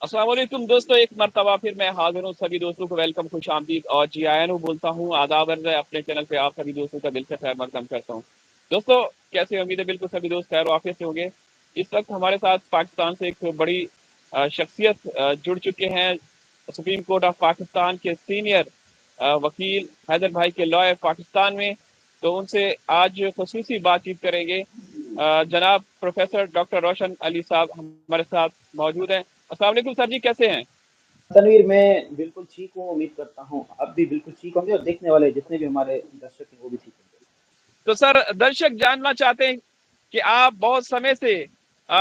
अस्सलाम वालेकुम दोस्तों, एक मर्तबा फिर मैं हाजिर हूँ। सभी दोस्तों को वेलकम, खुश आमदीद और जी आयन हूँ बोलता हूँ। आदाब अर्ज़ है, अपने चैनल पे आप सभी दोस्तों का दिल से खैर मकदम करता हूँ। दोस्तों, कैसे उम्मीद है बिल्कुल सभी दोस्त खैर वाफियत से होंगे। इस वक्त हमारे साथ पाकिस्तान से एक बड़ी शख्सियत जुड़ चुके हैं। सुप्रीम कोर्ट ऑफ पाकिस्तान के सीनियर वकील हैदर भाई के लॉयर पाकिस्तान में। तो उनसे आज खसूसी बातचीत करेंगे। जनाब प्रोफेसर डॉक्टर रोशन अली साहब हमारे साथ मौजूद हैं। अस्सलाम वालेकुम सर जी, कैसे हैं? तनवीर, मैं बिल्कुल ठीक हूँ। उम्मीद करता हूँ आप भी बिल्कुल ठीक होंगे और देखने वाले जितने भी हमारे दर्शक हैं वो भी ठीक होंगे। तो सर, दर्शक जानना चाहते हैं कि आप बहुत समय से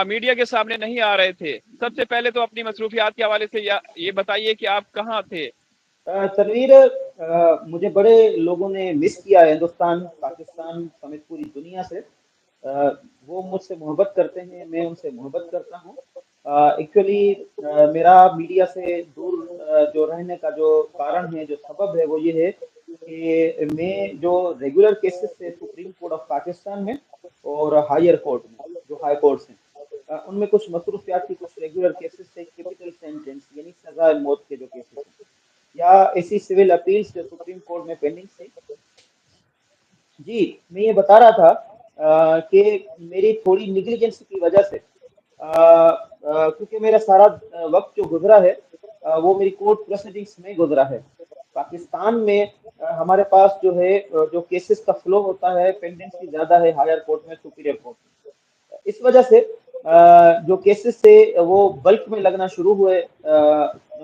मीडिया के सामने नहीं आ रहे थे। सबसे पहले तो अपनी मसरूफियात के हवाले से ये बताइए कि आप कहाँ थे? तनवीर, मुझे बड़े लोगों ने मिस किया है, हिंदुस्तान पाकिस्तान समेत पूरी दुनिया से। वो मुझसे मोहब्बत करते हैं, मैं उनसे मोहब्बत करता हूँ। एक्चुअली मेरा मीडिया से दूर जो रहने का जो कारण है, जो सबब है, वो ये है कि मैं जो रेगुलर केसेस थे सुप्रीम कोर्ट ऑफ पाकिस्तान में और हायर कोर्ट में, जो हाई कोर्ट्स हैं, उनमें कुछ मसरूफियात की, कुछ रेगुलर केसेस थे, कैपिटल सेंटेंस यानी सजा मौत के जो केसेस हैं, या ऐसी सिविल अपील्स जो सुप्रीम कोर्ट में पेंडिंग थी। जी, मैं ये बता रहा था कि मेरी थोड़ी निग्लिजेंस की वजह से, क्योंकि मेरा सारा वक्त जो गुजरा है, वो मेरी कोर्ट प्रोसीडिंग्स में गुजरा है। पाकिस्तान में हमारे पास जो है, जो केसेस का फ्लो होता है, पेंडेंसी ज्यादा है हायर कोर्ट में, सुपीरियर कोर्ट में। इस वजह से जो केसेस थे वो बल्क में लगना शुरू हुए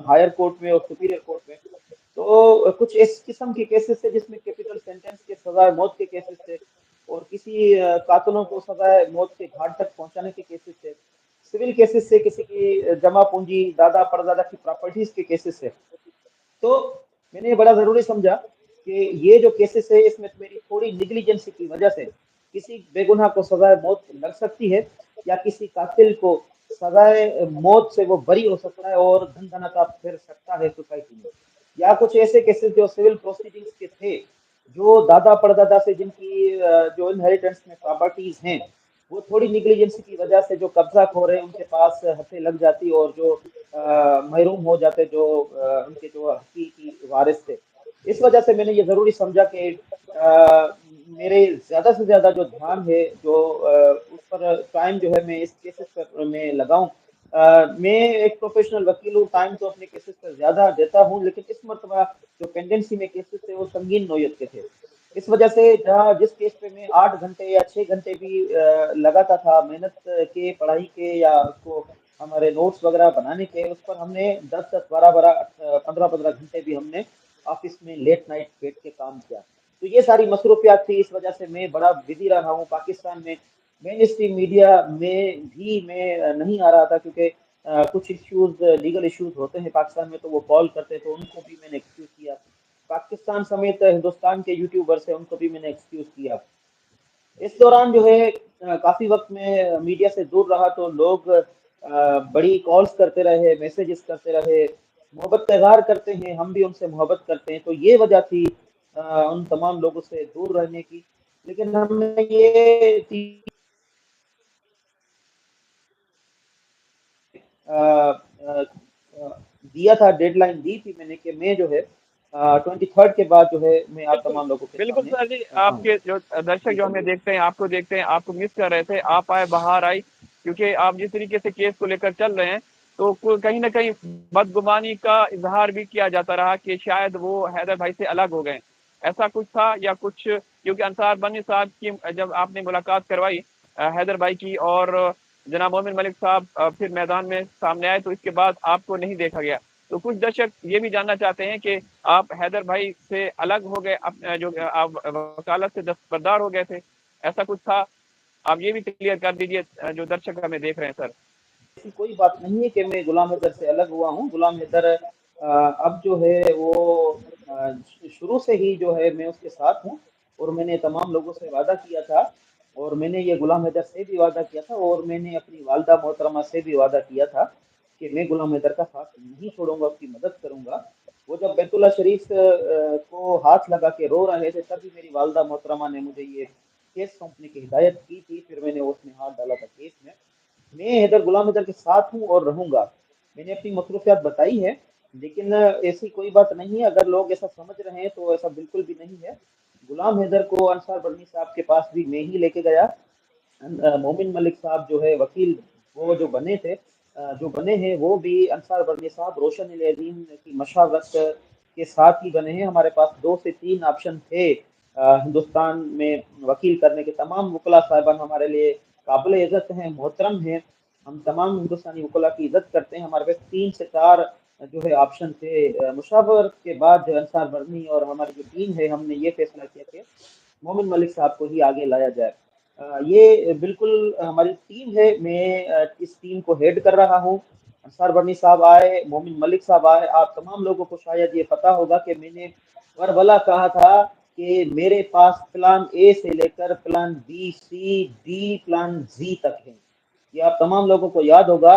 हायर कोर्ट में और सुपीरियर कोर्ट में। तो कुछ इस किस्म के केसेस थे जिसमें कैपिटल सेंटेंस के सजाए मौत के केसेस थे, और किसी कातलों को सजाए मौत के घाट तक पहुंचाने के केसेस थे। सिविल केसेस से किसी की जमा पूंजी, दादा परदादा की प्रॉपर्टीज के केसेस है। तो मैंने ये बड़ा जरूरी समझा कि ये जो केसेस है, इसमें मेरी थोड़ी निग्लिजेंसी की वजह से किसी बेगुनाह को सजाए मौत लग सकती है, या किसी कातिल को सजाए मौत से वो बरी हो सकता है और धन दनाता फिर सकता है सोसाइटी में। या कुछ ऐसे केसेस जो सिविल प्रोसीडिंग्स के थे, जो दादा परदादा से जिनकी जो इनहेरिटेंस में प्रॉपर्टीज हैं, वो थोड़ी निग्लिजेंसी की वजह से जो कब्जा खो रहे उनके पास हथें लग जाती, और जो महरूम हो जाते, जो उनके जो हकीकी वारिस थे। इस वजह से मैंने ये जरूरी समझा कि मेरे ज्यादा से ज्यादा जो ध्यान है, जो उस पर टाइम जो है मैं इस केसेस पर मैं लगाऊं। मैं एक प्रोफेशनल वकील हूँ, टाइम तो अपने केसेस पर ज्यादा देता हूँ, लेकिन इस मरतबा जो पेंडेंसी में केसेस थे वो संगीन नोयत के थे। इस वजह से जहाँ जिस केस पे मैं 8 घंटे या 6 घंटे भी लगाता था मेहनत के, पढ़ाई के, या उसको हमारे नोट्स वगैरह बनाने के, उस पर हमने 10-10, 12-12, 15-15 घंटे भी हमने ऑफिस में लेट नाइट बैठ के काम किया। तो ये सारी मसरूफियात थी, इस वजह से मैं बड़ा बिजी रहा हूँ पाकिस्तान में। मेन स्ट्रीम मीडिया में भी मैं नहीं आ रहा था, क्योंकि कुछ इश्यूज, लीगल इश्यूज होते हैं पाकिस्तान में, तो वो कॉल करते, तो उनको भी मैंने एक्सक्यूज किया। पाकिस्तान समेत हिंदुस्तान के यूट्यूबर्स हैं, उनको भी मैंने एक्सक्यूज किया। इस दौरान जो है काफी वक्त में मीडिया से दूर रहा, तो लोग बड़ी कॉल्स करते रहे, मैसेजेस करते रहे, मोहब्बत का इजहार करते हैं, हम भी उनसे मोहब्बत करते हैं। तो ये वजह थी उन तमाम लोगों से दूर रहने की। लेकिन हमने ये दिया था, डेडलाइन दी थी मैंने कि मैं जो है 23rd के बाद जो है मैं आप बिल्कुल तमाम लोगों के बिल्कुल सामने सर जी, आऊंगा। आपके जो दर्शक जी जो हमें तनवीर। देखते हैं, आपको मिस कर रहे थे। आप आए, बाहर आई, क्योंकि आप जिस तरीके से केस को लेकर चल रहे हैं, तो कहीं ना कहीं बदगुमानी का इजहार भी किया जाता रहा कि शायद वो हैदर भाई से अलग हो गए। ऐसा कुछ था या कुछ? क्योंकि अंसार बनी साहब की जब आपने मुलाकात करवाई हैदर भाई की, और जनाब मोमिन मलिक साहब फिर मैदान में सामने आए, तो इसके बाद आपको नहीं देखा गया। तो कुछ दर्शक ये भी जानना चाहते हैं कि आप हैदर भाई से अलग हो गए, जो आप वकालत से दस्तबरदार हो गए थे, ऐसा कुछ था? आप ये भी क्लियर कर दीजिए, जो दर्शक हमें देख रहे हैं सर। ऐसी कोई बात नहीं है कि मैं गुलाम हैदर से अलग हुआ हूँ। गुलाम हैदर अब जो है वो शुरू से ही जो है मैं उसके साथ हूँ, और मैंने तमाम लोगों से वादा किया था, और मैंने ये गुलाम हैदर से भी वादा किया था, और मैंने अपनी वालदा मोहतरमा से भी वादा किया था कि मैं गुलाम हैदर का साथ नहीं छोड़ूंगा, उसकी मदद करूंगा। वो जब बैतुल्ला शरीफ को हाथ लगा के रो रहे थे, तभी मेरी वालदा मोहतरमा ने मुझे ये केस सौंपने की हिदायत की थी, फिर मैंने उसमें हाथ डाला था केस में। मैं हैदर गुलाम हैदर के साथ हूँ और रहूंगा। मैंने अपनी मसरूफियात बताई है, लेकिन ऐसी कोई बात नहीं है। अगर लोग ऐसा समझ रहे हैं तो ऐसा बिल्कुल भी नहीं है। गुलाम हैदर को अंसार बरनी साहब के पास भी मैं ही लेके गया। मोमिन मलिक साहब जो है वकील, वो जो बने थे, जो बने हैं वो भी अंसार बरनी साहब रोशन अल अज़ीम की मशावरत के साथ ही बने हैं। हमारे पास 2 से 3 ऑप्शन थे हिंदुस्तान में वकील करने के। तमाम वकला साहिबान हमारे लिए काबिल इज़्ज़त हैं, मोहतरम हैं। हम तमाम हिंदुस्तानी वकला की इज़्ज़त करते हैं। हमारे पास 3 से 4 जो है ऑप्शन थे। मुशावरत के बाद जो अंसार बरनी और हमारी जो टीम है, हमने ये फैसला किया कि मोमिन मलिक साहब को ही आगे लाया जाए। ये बिल्कुल हमारी टीम है। मैं इस टीम को हेड कर रहा हूँ। अंसार बरनी साहब आए, मोमिन मलिक साहब आए। आप तमाम लोगों को शायद ये पता होगा कि मैंने करबला कहा था कि मेरे पास प्लान ए से लेकर प्लान बी, सी, डी, प्लान जी तक है। ये आप तमाम लोगों को याद होगा।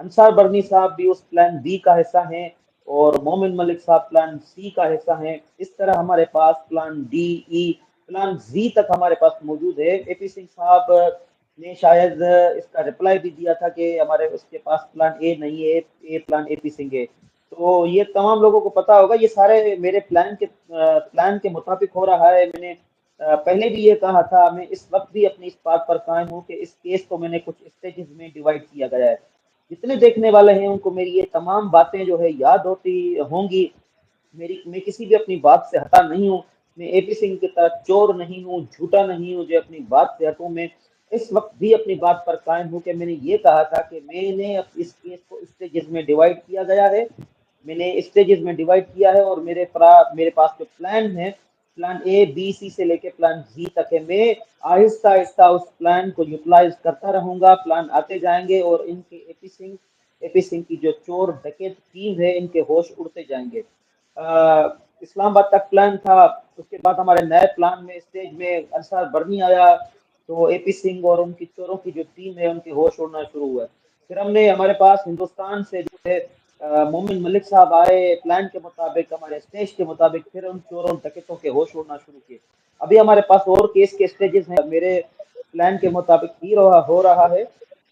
अंसार बरनी साहब भी उस प्लान बी का हिस्सा हैं और मोमिन मलिक साहब प्लान सी का हिस्सा हैं। इस तरह हमारे पास प्लान डी, ई, प्लान जी तक हमारे पास मौजूद है। एपी सिंह साहब ने शायद इसका रिप्लाई भी दिया था कि हमारे उसके पास प्लान ए नहीं है, ए प्लान एपी सिंह है। तो ये तमाम लोगों को पता होगा। ये सारे मेरे प्लान के मुताबिक हो रहा है। मैंने पहले भी ये कहा था। मैं इस वक्त भी अपनी इस बात पर कायम हूँ कि इस केस को मैंने कुछ स्टेजेस में डिवाइड किया गया है। जितने देखने वाले हैं उनको मेरी ये तमाम बातें जो है याद होती होंगी। मैं किसी भी अपनी बात से हटा नहीं हूँ। मैं एपी सिंह की तरह चोर नहीं हूँ, झूठा नहीं हूँ जो अपनी बात से हटूं। मैं इस वक्त भी अपनी बात पर कायम हूँ कि मैंने ये कहा था कि मैंने इस केस को स्टेजेस में डिवाइड किया गया है। मैंने स्टेजेस में डिवाइड किया है और मेरे पास जो प्लान है, प्लान ए, बी, सी से लेके प्लान जी तक है। मैं आहिस्ता आहिस्ता उस प्लान को यूटिलाइज करता रहूंगा। प्लान आते जाएंगे और इनके एपी सिंह की जो चोर डकैत टीम है, इनके होश उड़ते जाएंगे। इस्लामाबाद तक प्लान था। उसके बाद हमारे नए प्लान में स्टेज में अंसार बरनी आया तो एपी सिंह और उनकी चोरों की जो टीम है उनके होश उड़ना शुरू हुआ। फिर हमने हमारे पास हिंदुस्तान से जो है मोमिन मलिक साहब आए। प्लान के मुताबिक, हमारे स्टेज के मुताबिक फिर उन चोरों डकैतों के होश उड़ना शुरू किए। अभी हमारे पास और केस के स्टेजेस हैं। मेरे प्लान के मुताबिक ही हो रहा है।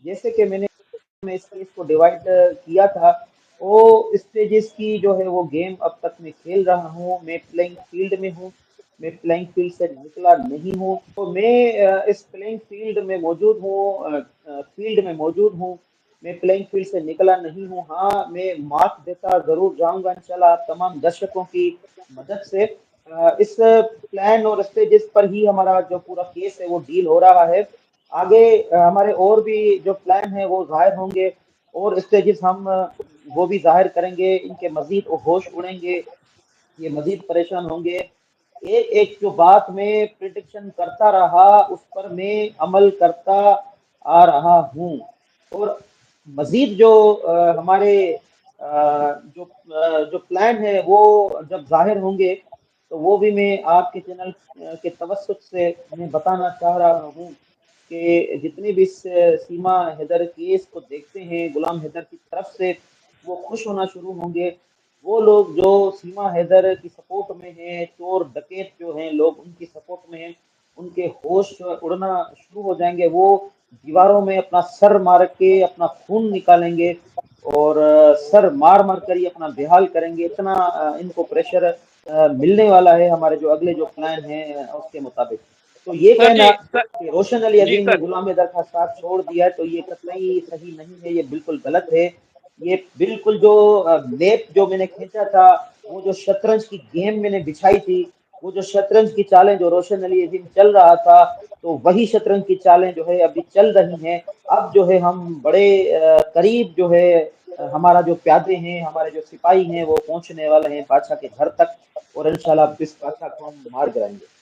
जैसे कि मैं इस केस को डिवाइड किया था, वो स्टेजेस की जो है वो गेम अब तक मैं खेल रहा हूँ। मैं प्लेइंग फील्ड में हूँ। मैं प्लेइंग फील्ड से निकला नहीं हूँ। तो मैं इस प्लेइंग फील्ड में मौजूद हूँ। फील्ड में मौजूद हूँ। मैं प्लेइंग फील्ड से निकला नहीं हूँ। हाँ, मैं मार्क्स देता जरूर जाऊंगा इंशाल्लाह आप तमाम दर्शकों की मदद से। इस प्लान और स्टेजेस पर ही हमारा जो पूरा केस है वो डील हो रहा है। आगे हमारे और भी जो प्लान है वो जाहिर होंगे और स्टेजेस हम वो भी जाहिर करेंगे। इनके मजीद होश उड़ेंगे, ये मजीद परेशान होंगे। एक एक जो बात मैं प्रिडिक्शन करता रहा उस पर मैं अमल करता आ रहा हूँ। और मजीद जो हमारे जो प्लान है वो जब जाहिर होंगे तो वो भी मैं आपके चैनल के तवज्जुह से मैं बताना चाह रहा हूँ कि जितने भी इस सीमा हैदर केस को देखते हैं गुलाम हैदर की तरफ से, वो खुश होना शुरू होंगे। वो लोग जो सीमा हैदर की सपोर्ट में हैं, चोर डकैत जो हैं लोग उनकी सपोर्ट में हैं, उनके होश उड़ना शुरू हो जाएंगे। वो दीवारों में अपना सर मार के अपना खून निकालेंगे और सर मार मार कर ही अपना बेहाल करेंगे। इतना इनको प्रेशर मिलने वाला है हमारे जो अगले जो प्लान है उसके मुताबिक। तो ये सर कहना जी सर। कि रोशन अली जी अजीम ने सर। गुलाम हैदर का साथ छोड़ दिया है तो ये कतई सही नहीं है। ये बिल्कुल गलत है। ये बिल्कुल जो मैप जो मैंने खींचा था, वो जो शतरंज की गेम मैंने बिछाई थी, वो जो शतरंज की चालें जो रोशन अली अजीम चल रहा था, तो वही शतरंज की चालें जो है अभी चल रही हैं। अब जो है हम बड़े करीब जो है हमारा जो प्यादे हैं, हमारे जो सिपाही हैं वो पहुंचने वाले हैं बादशाह के घर तक और इंशाल्लाह इस बादशाह को हम मार गिराएंगे।